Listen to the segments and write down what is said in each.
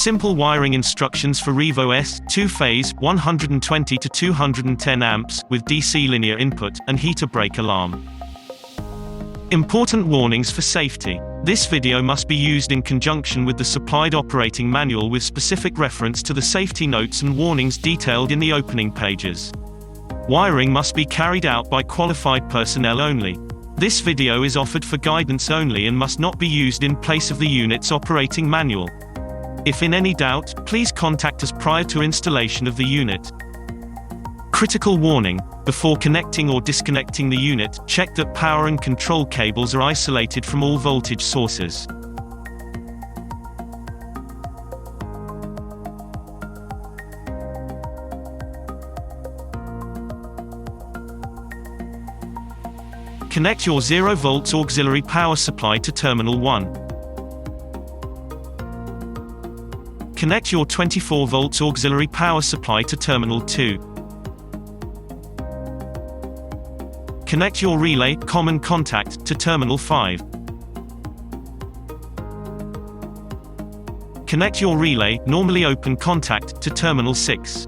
Simple wiring instructions for REVO-S, 2-phase, 120 to 210 amps, with DC linear input, and heater brake alarm. Important warnings for safety. This video must be used in conjunction with the supplied operating manual with specific reference to the safety notes and warnings detailed in the opening pages. Wiring must be carried out by qualified personnel only. This video is offered for guidance only and must not be used in place of the unit's operating manual. If in any doubt, please contact us prior to installation of the unit. Critical warning: before connecting or disconnecting the unit, check that power and control cables are isolated from all voltage sources. Connect your 0 volts auxiliary power supply to terminal 1. Connect your 24 volts auxiliary power supply to terminal 2. Connect your relay, common contact, to terminal 5. Connect your relay, normally open contact, to terminal 6.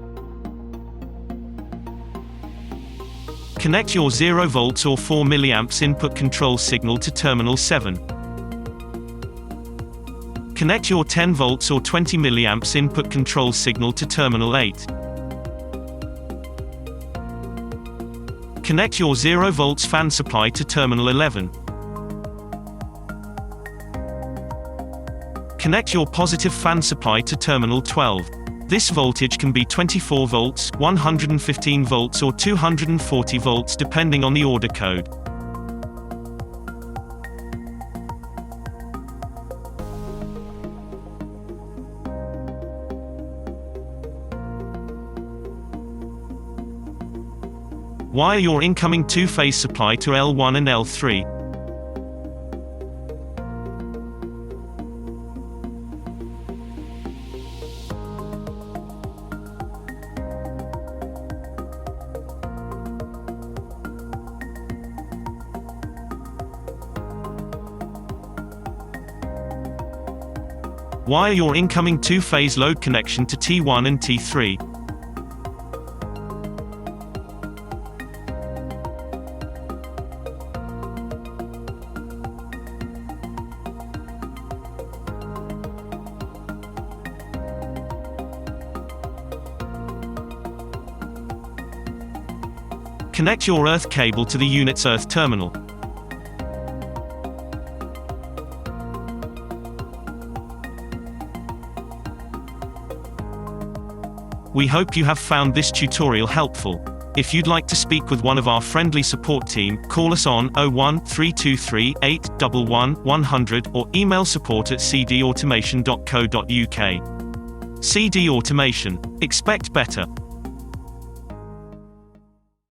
Connect your 0 volts or 4 milliamps input control signal to terminal 7. Connect your 10 volts or 20 milliamps input control signal to terminal 8. Connect your 0 volts fan supply to terminal 11. Connect your positive fan supply to terminal 12. This voltage can be 24 volts, 115 volts or 240 volts depending on the order code. Wire your incoming 2-phase supply to L1 and L3. Wire your incoming 2-phase load connection to T1 and T3. Connect your earth cable to the unit's earth terminal. We hope you have found this tutorial helpful. If you'd like to speak with one of our friendly support team, call us on 01 323 811 100 or email support@cdautomation.co.uk. CD Automation. Expect better.